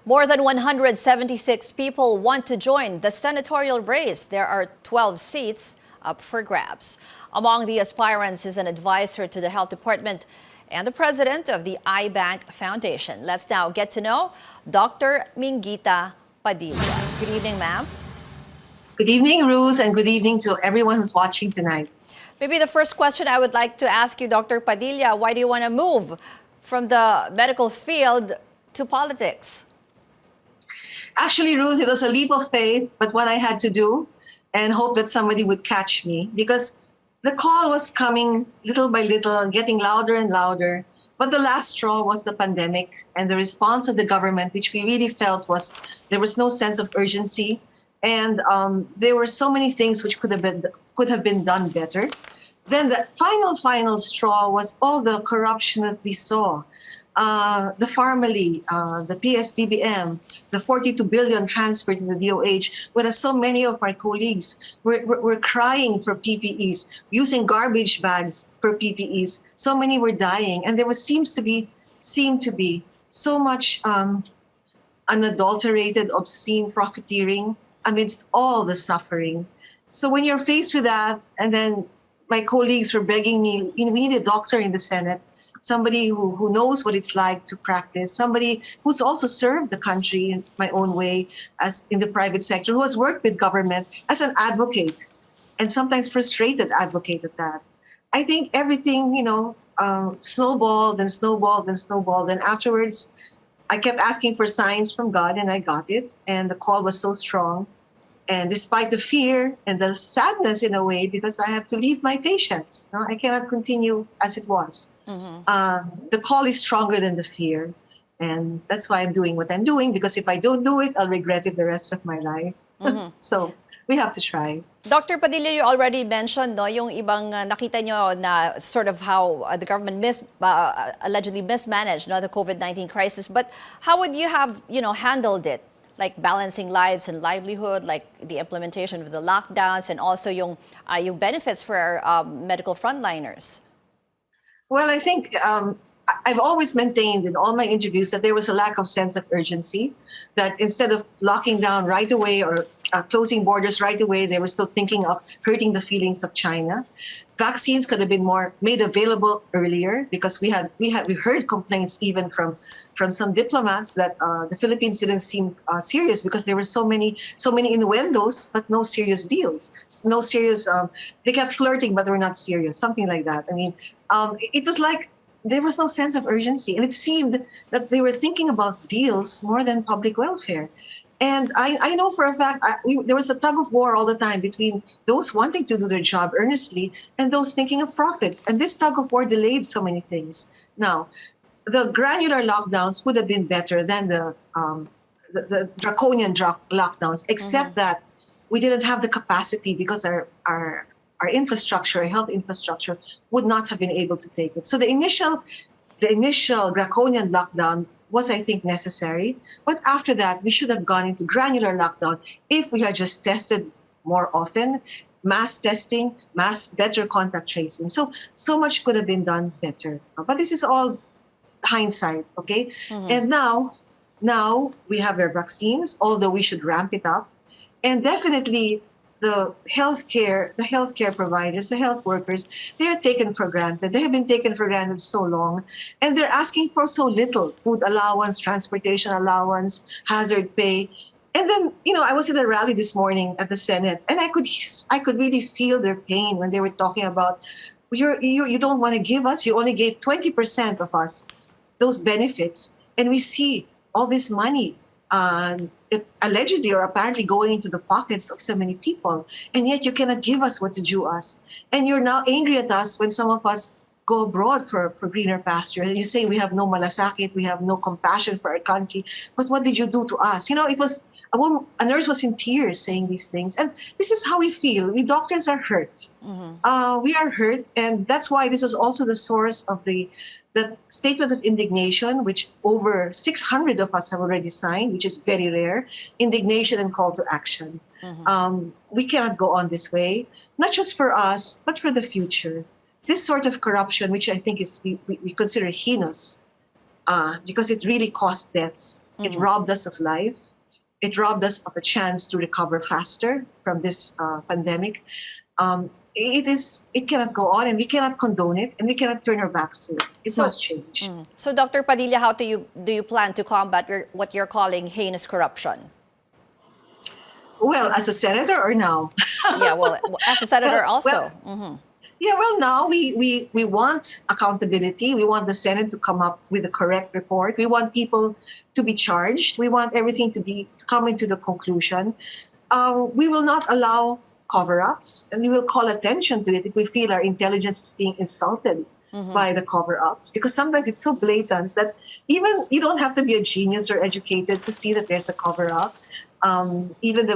More than 176 people want to join the senatorial race. There are 12 seats up for grabs. Among the aspirants is an advisor to the Health Department and the president of the iBank Foundation. Let's now get to know Dr. Minguita Padilla. Good evening, ma'am. Good evening, Ruth, and good evening to everyone who's watching tonight. Maybe the first question I would like to ask you, Dr. Padilla, why do you want to move from the medical field to politics? Actually, Ruth, it was a leap of faith, but what I had to do and hope that somebody would catch me because the call was coming little by little and getting louder and louder. But the last straw was the pandemic and the response of the government, which we really felt was there was no sense of urgency. And there were so many things which could have been done better. Then the final straw was all the corruption that we saw. The Pharmaly, the PSDBM, the 42 billion transfer to the DOH, whereas so many of our colleagues were crying for PPEs, using garbage bags for PPEs. So many were dying, and there seemed to be so much unadulterated, obscene profiteering amidst all the suffering. So when you're faced with that, and then my colleagues were begging me, we need a doctor in the Senate, somebody who knows what it's like to practice, somebody who's also served the country in my own way as in the private sector, who has worked with government as an advocate, and sometimes frustrated advocate at that. I think everything, snowballed and snowballed and snowballed. And afterwards, I kept asking for signs from God, and I got it. And the call was so strong. And despite the fear and the sadness in a way, because I have to leave my patients, I cannot continue as it was. Mm-hmm. The call is stronger than the fear. And that's why I'm doing what I'm doing, because if I don't do it, I'll regret it the rest of my life. Mm-hmm. So we have to try. Dr. Padilla, you already mentioned yung ibang nakita nyo na sort of how the government allegedly mismanaged the COVID-19 crisis. But how would you have handled it? Like balancing lives and livelihood, like the implementation of the lockdowns, and also yung benefits for our medical frontliners? Well, I think I've always maintained in all my interviews that there was a lack of sense of urgency, that instead of locking down right away or closing borders right away, they were still thinking of hurting the feelings of China. Vaccines could have been more made available earlier, because we heard complaints even from some diplomats that the Philippines didn't seem serious because there were so many innuendos but no serious deals, no serious. They kept flirting but they were not serious, something like that. I mean, it was like there was no sense of urgency, and it seemed that they were thinking about deals more than public welfare. And I know for a fact there was a tug of war all the time between those wanting to do their job earnestly and those thinking of profits. And this tug of war delayed so many things. Now, the granular lockdowns would have been better than the draconian lockdowns, except that we didn't have the capacity because our infrastructure, our health infrastructure, would not have been able to take it. So the initial draconian lockdown was, I think, necessary. But after that, we should have gone into granular lockdown if we had just tested more often, mass testing, better contact tracing. So much could have been done better. But this is all hindsight, okay? Mm-hmm. And now we have our vaccines, although we should ramp it up. And definitely the healthcare providers, the health workers, they are taken for granted. They have been taken for granted so long, and they're asking for so little: food allowance, transportation allowance, hazard pay. And then, I was at a rally this morning at the Senate, and I could really feel their pain when they were talking about, you don't want to give us, you only gave 20% of us those benefits, and we see all this money allegedly or apparently going into the pockets of so many people, and yet you cannot give us what's due us. And you're now angry at us when some of us go abroad for greener pasture, and you say we have no malasakit, we have no compassion for our country. But what did you do to us? It was a nurse was in tears saying these things, and this is how we feel. We doctors are hurt. Mm-hmm. We are hurt, and that's why this is also the source of the statement of indignation, which over 600 of us have already signed, which is very rare. Indignation and call to action. Mm-hmm. We cannot go on this way, not just for us, but for the future. This sort of corruption, which I think we consider heinous, because it really cost deaths. It robbed us of life. It robbed us of a chance to recover faster from this pandemic. It cannot go on, and we cannot condone it, and we cannot turn our backs to it. It So, must change. so Dr. Padilla, how do you plan to combat what you're calling heinous corruption? Well, as a senator or now? Yeah, well, as a senator also. Well, yeah, well, now we want accountability. We want the Senate to come up with the correct report. We want people to be charged. We want everything to be coming to the conclusion. We will not allow cover-ups, and we will call attention to it if we feel our intelligence is being insulted by the cover-ups. Because sometimes it's so blatant that even you don't have to be a genius or educated to see that there's a cover-up. Even the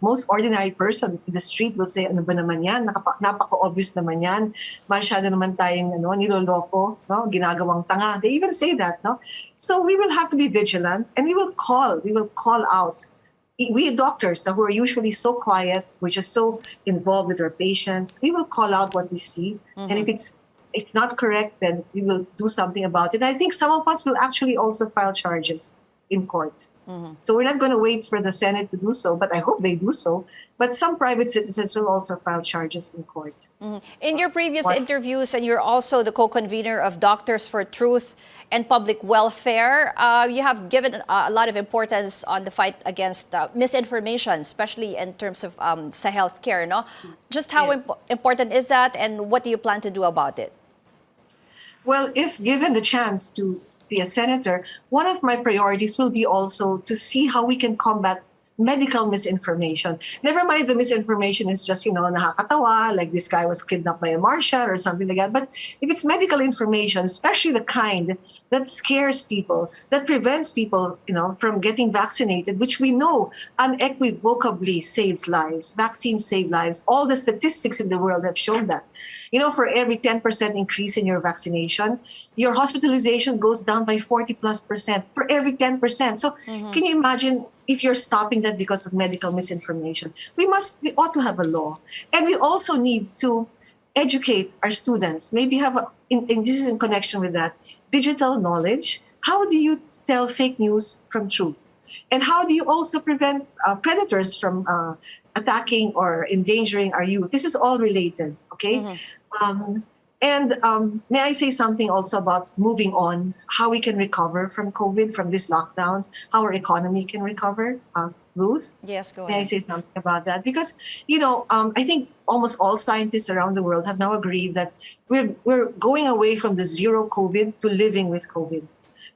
most ordinary person in the street will say, ano ba naman yan? Napaka-obvious naman yan. Masyado naman tayong niloloko, no? Ginagawang tanga. They even say that, no? So we will have to be vigilant, and we will call out. We doctors who are usually so quiet, we're just so involved with our patients, we will call out what we see. And if it's not correct, then we will do something about it. And I think some of us will actually also file charges in court. So we're not going to wait for the Senate to do so, but I hope they do so. But some private citizens will also file charges in court. In your previous interviews, and you're also the co-convener of Doctors for Truth and Public Welfare, you have given a lot of importance on the fight against misinformation, especially in terms of sa healthcare, no? Just how important is that, and what do you plan to do about it? Well, if given the chance to be a senator, one of my priorities will be also to see how we can combat medical misinformation. Never mind the misinformation is just, nakakatawa, like this guy was kidnapped by a marshal or something like that. But if it's medical information, especially the kind that scares people, that prevents people, from getting vaccinated, which we know unequivocally saves lives. Vaccines save lives. All the statistics in the world have shown that. For every 10% increase in your vaccination, your hospitalization goes down by 40+% for every 10%. So can you imagine if you're stopping that because of medical misinformation? We ought to have a law. And we also need to educate our students. Maybe this is in connection with that, digital knowledge. How do you tell fake news from truth? And how do you also prevent predators from attacking or endangering our youth? This is all related, okay? May I say something also about moving on, how we can recover from COVID, from these lockdowns, how our economy can recover? Ruth? Yes, go ahead. May I say something about that? Because, I think almost all scientists around the world have now agreed that we're going away from the zero COVID to living with COVID.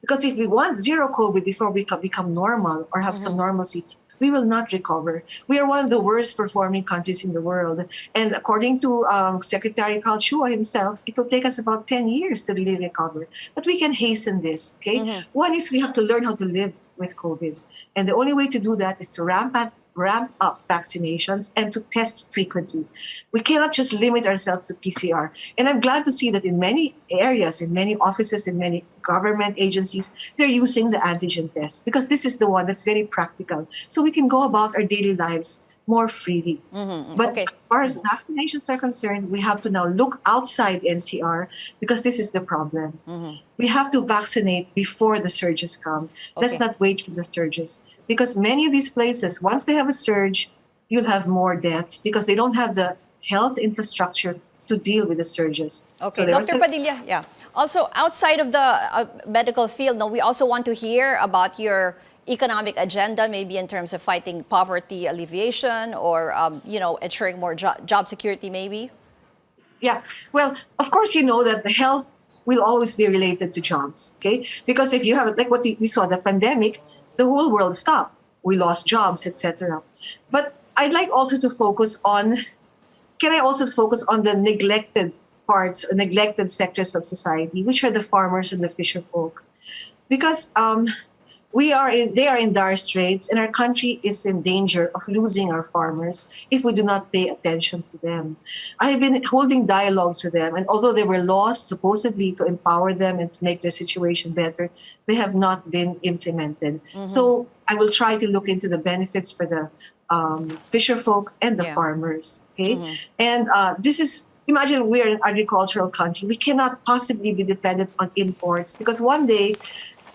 Because if we want zero COVID before we become normal or have some normalcy, we will not recover. We are one of the worst performing countries in the world. And according to Secretary Carl Chua himself, it will take us about 10 years to really recover. But we can hasten this, okay? One is we have to learn how to live with COVID. And the only way to do that is to ramp up vaccinations and to test frequently. We cannot just limit ourselves to PCR. And I'm glad to see that in many areas, in many offices, in many government agencies, they're using the antigen test because this is the one that's very practical. So we can go about our daily lives more freely. But as far as vaccinations are concerned, we have to now look outside NCR because this is the problem. We have to vaccinate before the surges come. Let's not wait for the surges. Because many of these places, once they have a surge, you'll have more deaths because they don't have the health infrastructure to deal with the surges. Okay, Dr. Padilla, yeah. Also, outside of the medical field, we also want to hear about your economic agenda, maybe in terms of fighting poverty alleviation or, ensuring more job security, maybe? Yeah, well, of course, you know that the health will always be related to jobs, okay? Because if you have, like what we saw, the pandemic, the whole world stopped. We lost jobs, etc. But I'd like also to focus on, can I also focus on the neglected parts or neglected sectors of society, which are the farmers and the fisher folk? Because they are in dire straits, and our country is in danger of losing our farmers if we do not pay attention to them. I have been holding dialogues with them, and although there were laws supposedly to empower them and to make their situation better, they have not been implemented. So I will try to look into the benefits for the fisher folk and the farmers. Okay, and imagine we're an agricultural country. We cannot possibly be dependent on imports because one day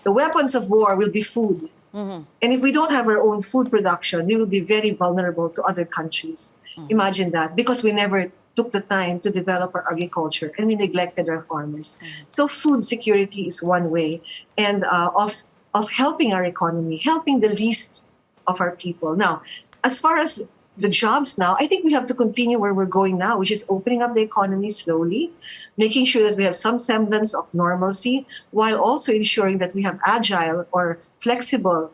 the weapons of war will be food. And if we don't have our own food production, we will be very vulnerable to other countries. Imagine that, because we never took the time to develop our agriculture and we neglected our farmers. So food security is one way, and of helping our economy, helping the least of our people. Now, as far as the jobs now, I think we have to continue where we're going now, which is opening up the economy slowly, making sure that we have some semblance of normalcy, while also ensuring that we have agile or flexible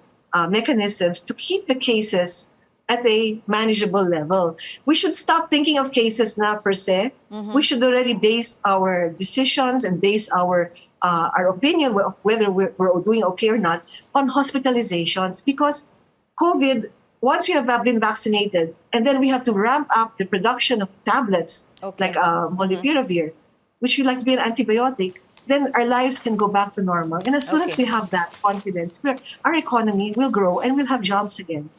mechanisms to keep the cases at a manageable level. We should stop thinking of cases now per se. We should already base our decisions and base our opinion of whether we're doing okay or not on hospitalizations, because COVID, once we have been vaccinated, and then we have to ramp up the production of tablets like molnupiravir, which we like to be an antibiotic, then our lives can go back to normal. And as soon as we have that confidence, our economy will grow and we'll have jobs again.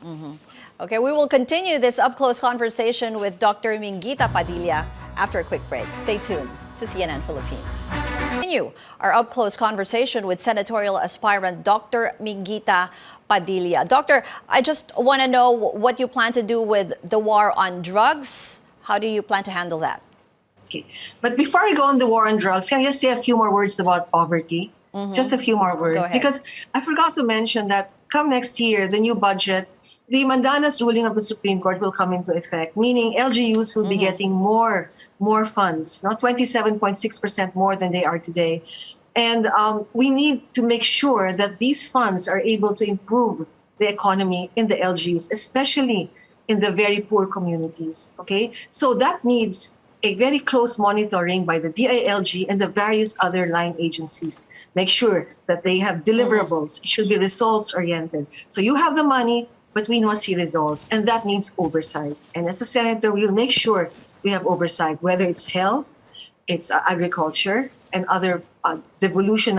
Okay, we will continue this up-close conversation with Dr. Minguita Padilla after a quick break. Stay tuned to CNN Philippines. Continue our up-close conversation with senatorial aspirant Dr. Minguita Padilla. Doctor, I just want to know what you plan to do with the war on drugs. How do you plan to handle that? Okay. But before we go on the war on drugs, can I just say a few more words about poverty? Just a few more words. Go ahead. Because I forgot to mention that come next year, the new budget, the Mandanas ruling of the Supreme Court will come into effect, meaning LGUs will be getting more funds, not 27.6% more than they are today. And we need to make sure that these funds are able to improve the economy in the LGUs, especially in the very poor communities. Okay, so that needs a very close monitoring by the DILG and the various other line agencies. Make sure that they have deliverables. It should be results-oriented. So you have the money, but we must see results, and that needs oversight. And as a senator, we will make sure we have oversight, whether it's health, it's agriculture, and other devolved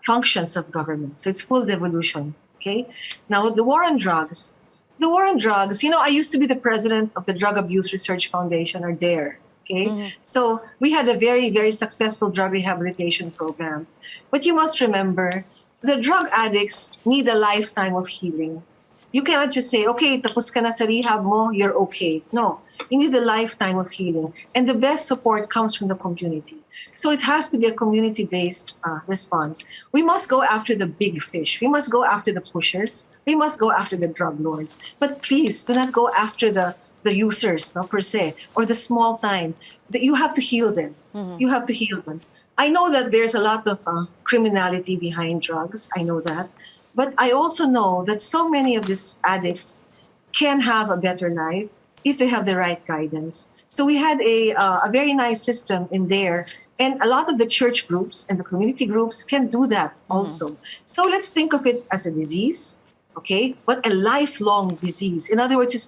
functions of government. So it's full devolution. Okay. Now the war on drugs. The war on drugs. You know, I used to be the president of the Drug Abuse Research Foundation, or DARE. Okay. So we had a very, very successful drug rehabilitation program. But you must remember, the drug addicts need a lifetime of healing. You cannot just say, okay, tapos ka na sa rehab mo, you're okay. No, you need a lifetime of healing. And the best support comes from the community. So it has to be a community-based response. We must go after the big fish. We must go after the pushers. We must go after the drug lords. But please do not go after the users, no, per se, or the small time. You have to heal them. You have to heal them. I know that there's a lot of criminality behind drugs. I know that. But I also know that so many of these addicts can have a better life if they have the right guidance. So we had a very nice system in there. And a lot of the church groups and the community groups can do that also. So let's think of it as a disease, okay? But a lifelong disease. In other words, it's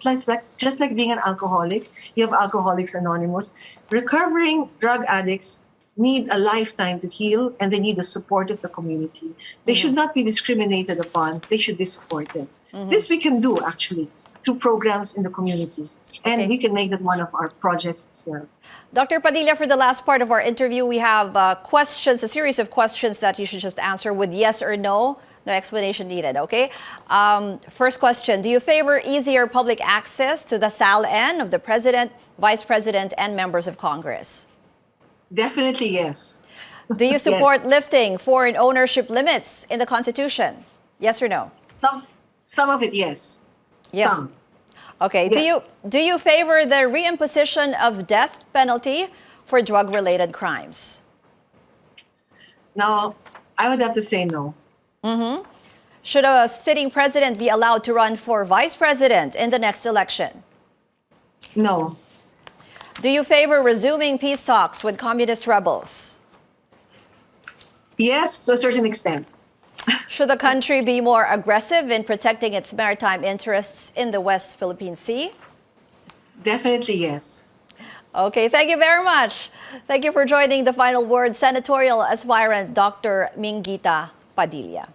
just like being an alcoholic. You have Alcoholics Anonymous. Recovering drug addicts need a lifetime to heal, and they need the support of the community. They should not be discriminated upon. They should be supported. This we can do, actually, through programs in the community. And we can make that one of our projects as well. Dr. Padilla, for the last part of our interview, we have questions, a series of questions that you should just answer with yes or no. No explanation needed, okay? First question, do you favor easier public access to the SALN of the President, Vice President, and members of Congress? Definitely yes. Do you support lifting foreign ownership limits in the Constitution? Yes or no? Some of it, yes. Yes. Some. Okay. Yes. Do you favor the reimposition of death penalty for drug-related crimes? Now, I would have to say no. Should a sitting president be allowed to run for vice president in the next election? No. Do you favor resuming peace talks with communist rebels? Yes, to a certain extent. Should the country be more aggressive in protecting its maritime interests in the West Philippine Sea? Definitely yes. Okay, thank you very much. Thank you for joining the Final Word, senatorial aspirant Dr. Minguita Padilla.